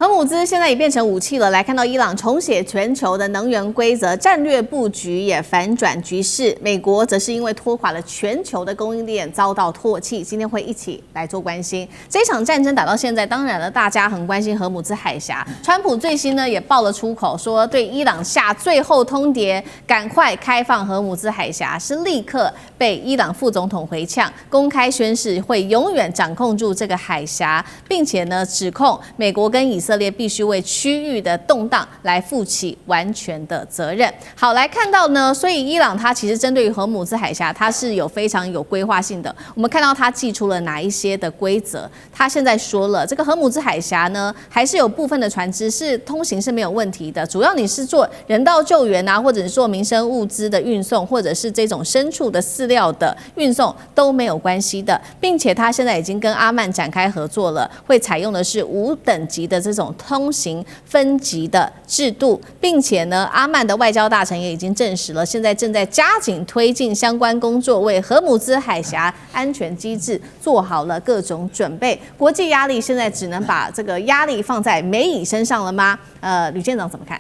核武資現在已變成武器了。來看到伊朗重寫全球的能源規則，戰略布局也反轉局勢。美國則是因為拖垮了全球的供應鏈，遭到唾棄。今天會一起來做關心。這一場戰爭打到現在，當然了，大家很關心荷姆茲海峽。川普最新呢也爆了出口，說對伊朗下最後通牒，趕快開放荷姆茲海峽，是立刻被伊朗副總統回嗆，公開宣誓會永遠掌控住這個海峽，並且呢指控美國跟以色列必須為區域的動盪來負起完全的責任。好，來看到呢，所以伊朗它其實針對於荷姆茲海峽，它是有非常有規劃性的。我們看到它祭出了哪一些的規則？它現在說了，這個荷姆茲海峽呢，還是有部分的船只是通行是沒有問題的，主要你是做人道救援啊，或者是做民生物資的運送，或者是這種牲畜的飼料的運送都沒有關係的，並且它現在已經跟阿曼展開合作了，會採用的是5等級的這種通行分級的制度，並且呢，阿曼的外交大臣也已經證實了，現在正在加緊推進相關工作，為荷姆茲海峽安全機制做好了各種準備。國際壓力現在只能把這個壓力放在美以身上了嗎？呂艦長怎麼看？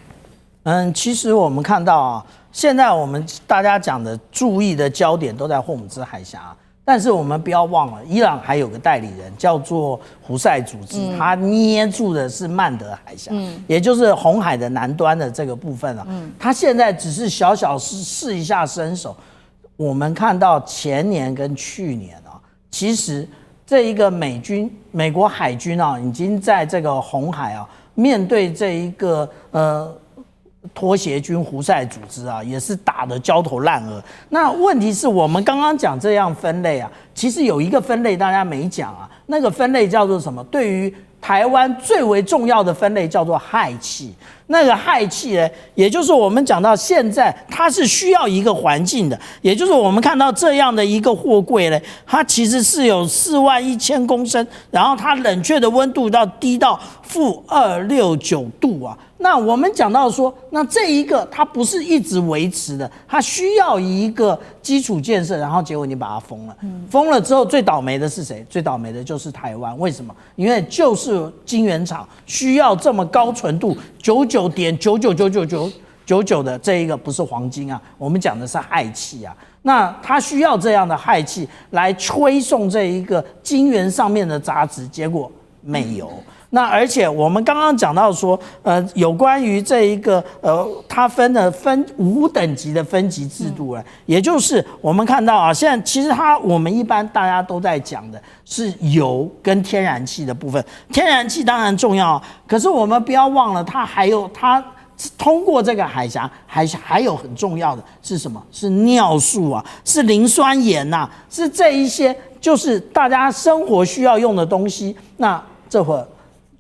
其實我們看到啊，現在我們大家講的注意的焦點都在荷姆茲海峽。但是我們不要忘了，伊朗還有個代理人叫做胡塞組織，他捏住的是曼德海峽，也就是紅海的南端的這個部分啊。他現在只是小小試一下身手。我們看到前年跟去年啊，其實這一個美國海軍啊，已經在這個紅海啊，面對這一個拖鞋軍胡塞組織啊，也是打得焦頭爛額。那問題是我們剛剛講這樣分類啊，其實有一個分類大家沒講啊，那個分類叫做什麼？對於台灣最為重要的分類叫做氦氣。那個氦氣呢，也就是我們講到現在它是需要一個環境的，也就是我們看到這樣的一個貨櫃呢，它其實是有41000公升，然後它冷卻的溫度低到-269度啊。那我們講到說，那這一個它不是一直維持的，它需要一個基礎建設，然後結果你把它封了，封了之後最倒霉的是誰？最倒霉的就是台灣。為什麼？因為就是晶圓廠需要這麼高純度99.999999的這一個不是黃金啊，我們講的是氦氣啊。那它需要這樣的氦氣來吹送這一個晶圓上面的雜質，結果沒有。那而且我們剛剛講到說，有關於這一個它分5等級的分級制度了，也就是我們看到啊，現在其實我們一般大家都在講的是油跟天然氣的部分，天然氣當然重要，可是我們不要忘了，它通過這個海峽還有很重要的是什麼？是尿素啊，是磷酸鹽吶，是這一些就是大家生活需要用的東西。那這會兒。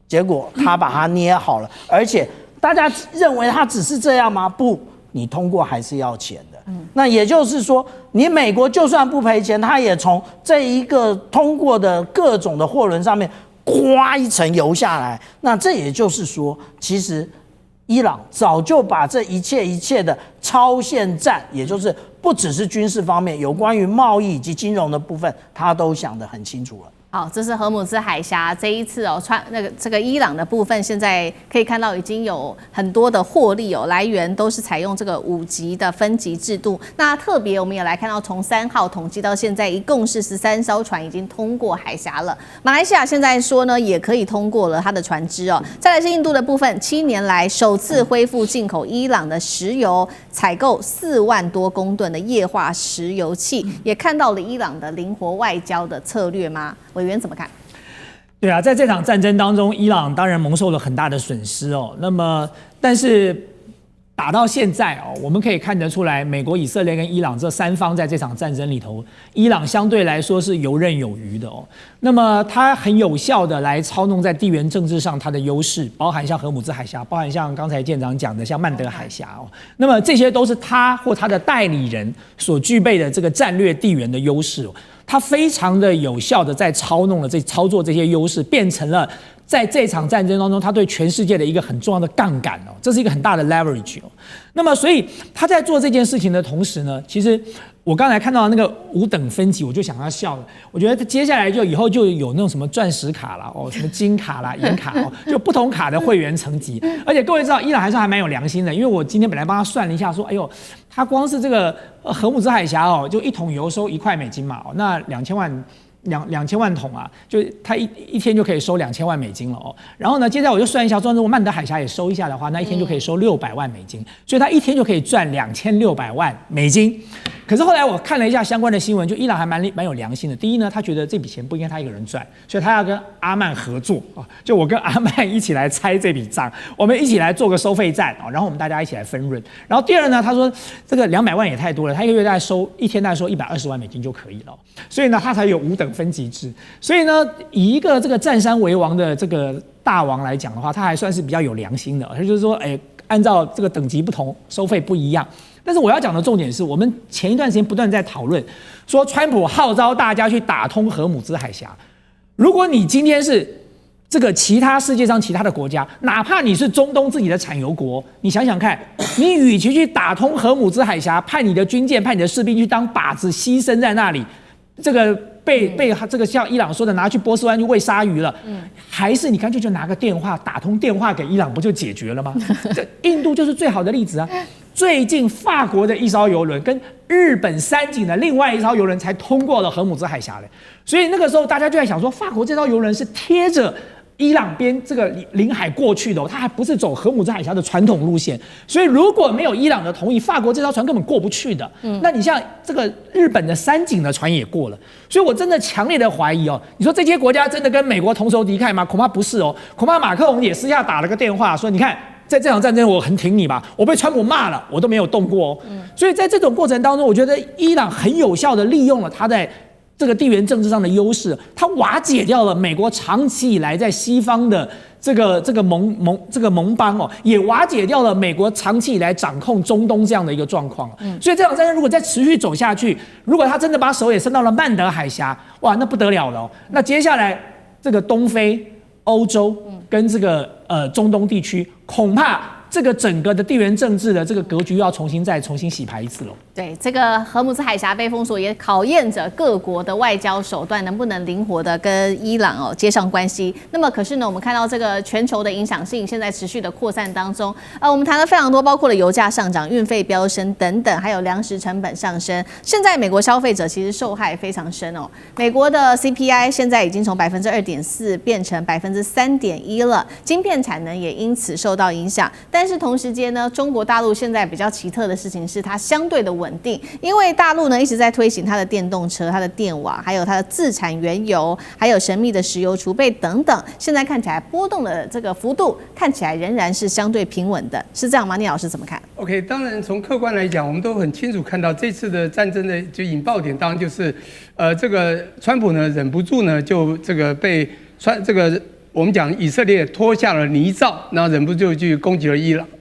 結果他把它捏好了，而且大家認為他只是這樣嗎？不，你通過還是要錢的。那也就是說，你美國就算不賠錢，他也從這一個通過的各種的貨輪上面刮一層油下來。那這也就是說，其實伊朗早就把這一切的超限戰，也就是不只是軍事方面，有關於貿易以及金融的部分，他都想得很清楚了。好，這是荷姆茲海峽這一次這個伊朗的部分，現在可以看到已經有很多的獲利來源都是採用這個5級的分級制度。那特別我們也來看到，從3號統計到現在，一共是13艘船已經通過海峽了。馬來西亞現在說呢，也可以通過了它的船只哦。再來是印度的部分，7年來首次恢復進口伊朗的石油，採購4萬多公噸的液化石油氣，也看到了伊朗的靈活外交的策略嗎？委員怎麼看？对啊，在這場戰爭當中，伊朗當然蒙受了很大的損失哦。那麼，但是打到現在哦，我們可以看得出來，美國、以色列跟伊朗這3方在這場戰爭裡頭，伊朗相對來說是游刃有餘的哦。那麼，它很有效的來操弄在地緣政治上它的優勢，包含像荷姆茲海峽，包含像剛才艦長講的像曼德海峽哦。那麼這些都是他或他的代理人所具備的這個戰略地緣的優勢哦。他非常的有效的在操作這些優勢，變成了在這場戰爭當中，他對全世界的一個很重要的槓桿哦，這是一個很大的 leverage 哦。那麼，所以他在做這件事情的同時呢，其實我剛才看到那個5等分級，我就想要笑了。我覺得他接下來以後就有那種什麼鑽石卡啦，什麼金卡啦、銀卡哦，就不同卡的會員層級。而且各位知道，伊朗還是還蠻有良心的，因為我今天本來幫他算了一下，說，哎呦，他光是這個荷姆茲海峽哦，就1桶油收1塊美金嘛，那2000萬桶啊，就他一天就可以收2000萬美金了哦。然後呢，接着我就算一下，如果曼德海峽也收一下的話，那一天就可以收600万美金，所以他一天就可以賺2600万美金。可是後來我看了一下相關的新聞，就伊朗還蠻有良心的。第一呢，他覺得這筆錢不應該他一個人賺，所以他要跟阿曼合作啊，就我跟阿曼一起來拆這筆賬，我們一起來做個收費站啊，然後我們大家一起來分潤。然後第二呢，他說這個200萬也太多了，他一個月一天大概收120萬美金就可以了，所以呢，他才有5等分级制。所以呢，以一個這個占山為王的這個大王來講的話，他還算是比較有良心的，他就是說，按照這個等級不同，收費不一樣。但是我要講的重點是，我們前一段時間不斷在討論，說川普號召大家去打通荷姆茲海峽。如果你今天是這個世界上其他的國家，哪怕你是中東自己的產油國，你想想看，你與其去打通荷姆茲海峽，派你的軍艦、派你的士兵去當靶子犧牲在那裡，這個被這個像伊朗說的拿去波斯灣去餵鯊魚了，還是你乾脆就拿個電話打通電話給伊朗，不就解決了嗎？這印度就是最好的例子啊。最近法國的一艘郵輪跟日本三井的另外一艘郵輪才通過了荷姆茲海峽的，所以那個時候大家就在想說，法國這艘郵輪是貼着伊朗邊這個領海過去的哦，它還不是走荷姆茲海峽的傳統路線，所以如果沒有伊朗的同意，法國這艘船根本過不去的。那你像這個日本的三井的船也過了，所以我真的強烈的懷疑哦，你说這些國家真的跟美國同仇敵愾嗎？恐怕不是哦，恐怕馬克龍也私下打了個電話說，你看。在這場戰爭，我很挺你吧，我被川普罵了，我都沒有動過哦。所以在這種過程當中，我覺得伊朗很有效的利用了他在這個地緣政治上的優勢，他瓦解掉了美國長期以來在西方的這個盟邦哦，也瓦解掉了美國長期以來掌控中東這樣的一個狀況。所以這場戰爭如果再持續走下去，如果他真的把手也伸到了曼德海峽，哇，那不得了了哦。那接下來這個東非、歐洲跟這個中東地區，恐怕這個整個的地緣政治的這個格局要重新洗牌一次了。對，這個荷姆茲海峽被封鎖也考驗着各國的外交手段能不能靈活的跟伊朗接上關係。那麼可是呢，我們看到這個全球的影響性現在持續的擴散當中，我們談了非常多，包括了油價上漲、運費飆升等等，還有糧食成本上升。現在美國消費者其實受害非常深哦。美國的 CPI 現在已經從2.4%變成3.1%了，晶片產能也因此受到影響。但是同時間呢，中國大陸現在比較奇特的事情是它相对的穩定，因為大陸呢一直在推行它的電動車、它的電網，還有它的自產原油，還有神秘的石油儲備等等。現在看起來波動的這個幅度看起來仍然是相對平穩的，是這樣嗎？聶老師怎麼看 ？OK， 當然從客觀來講，我們都很清楚看到這次的戰爭的就引爆點，當然就是這個川普呢忍不住呢就這個被我們講以色列脫下了泥沼，然後忍不住就去攻擊了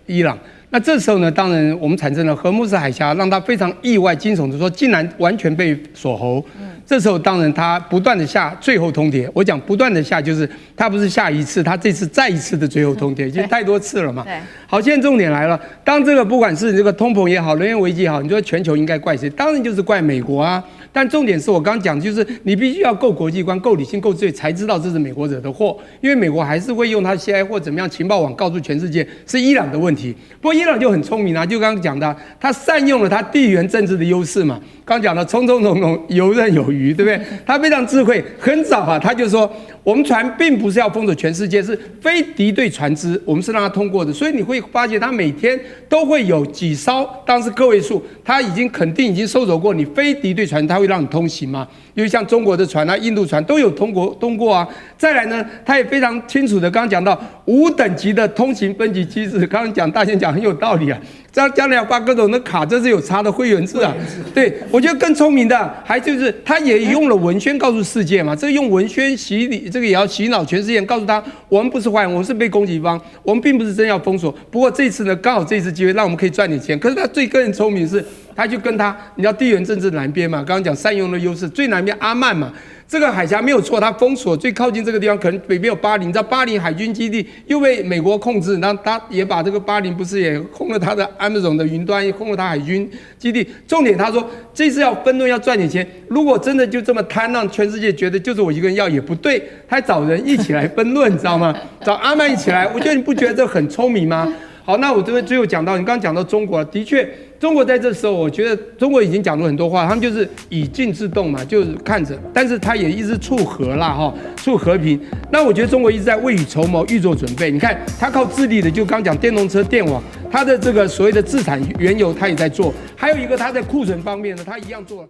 伊朗。那這時候呢，當然我們產生了荷姆斯海峽，讓他非常意外驚悚的說，竟然完全被鎖喉。這時候當然他不斷的下最後通牒，我講不斷的下就是他不是下一次，他這次再一次的最後通牒，已經太多次了嘛。好，現在重點來了，當這個不管是這個通膨也好，能源危機也好，你說全球應該怪誰？當然就是怪美國啊。但重點是我剛剛講，就是你必須要夠國際觀、夠理性、夠智慧，才知道這是美國惹的禍。因為美國還是會用他 CIA 或怎麼樣情報網告訴全世界是伊朗的問題。不過伊朗就很聰明啊，就剛剛講的，他善用了他地緣政治的優勢嘛。剛講的衝衝衝衝，游刃有餘，對不對？他非常智慧，很早啊，他就說我們船並不是要封鎖全世界，是非敵對船只，我們是讓它通過的。所以你會發現，他每天都會有幾艘，當時個位數，他肯定已經收走過你非敵對船，他會讓你通行嘛。因為像中國的船啊、印度船都有通過啊。再來呢，他也非常清楚的，剛剛講到5等級的通行分級機制，剛剛大仙講很有道理啊。將來要發各種的卡，這是有差的會員制啊。對，我覺得更聰明的還就是他也用了文宣告訴世界嘛，這個用文宣洗禮，這個也要洗腦全世界，告訴他我們不是壞人，我們是被攻擊方，我們並不是真要封鎖。不過這次呢，剛好這次機會讓我們可以賺點錢。可是他最更聰明是，他就跟他，你知道地緣政治南邊嘛，剛剛講善用的優勢，最南邊阿曼嘛，這個海峽沒有錯，它封鎖最靠近這個地方，可能北邊有巴林，你知道巴林海軍基地又被美國控制，然後他也把這個巴林不是也空了他的 Amazon 的雲端，也空了他海軍基地。重點他說這次要分論要賺點錢，如果真的就這麼貪，讓全世界覺得就是我一個人要也不對，他還找人一起來分論，你知道嗎？找阿曼一起來，我覺得你不覺得這很聰明嗎？好，那我這邊最後講到，你剛剛講到中國，的確，中國在這時候，我覺得中國已經講了很多話，他們就是以靜制動嘛，就是看着，但是他也一直促和啦，哈，促和平。那我覺得中國一直在未雨綢繆，預做準備。你看，他靠自力的，就剛講電動車、電網，他的這個所謂的自產原油，他也在做。還有一個他在庫存方面呢，他一樣做了。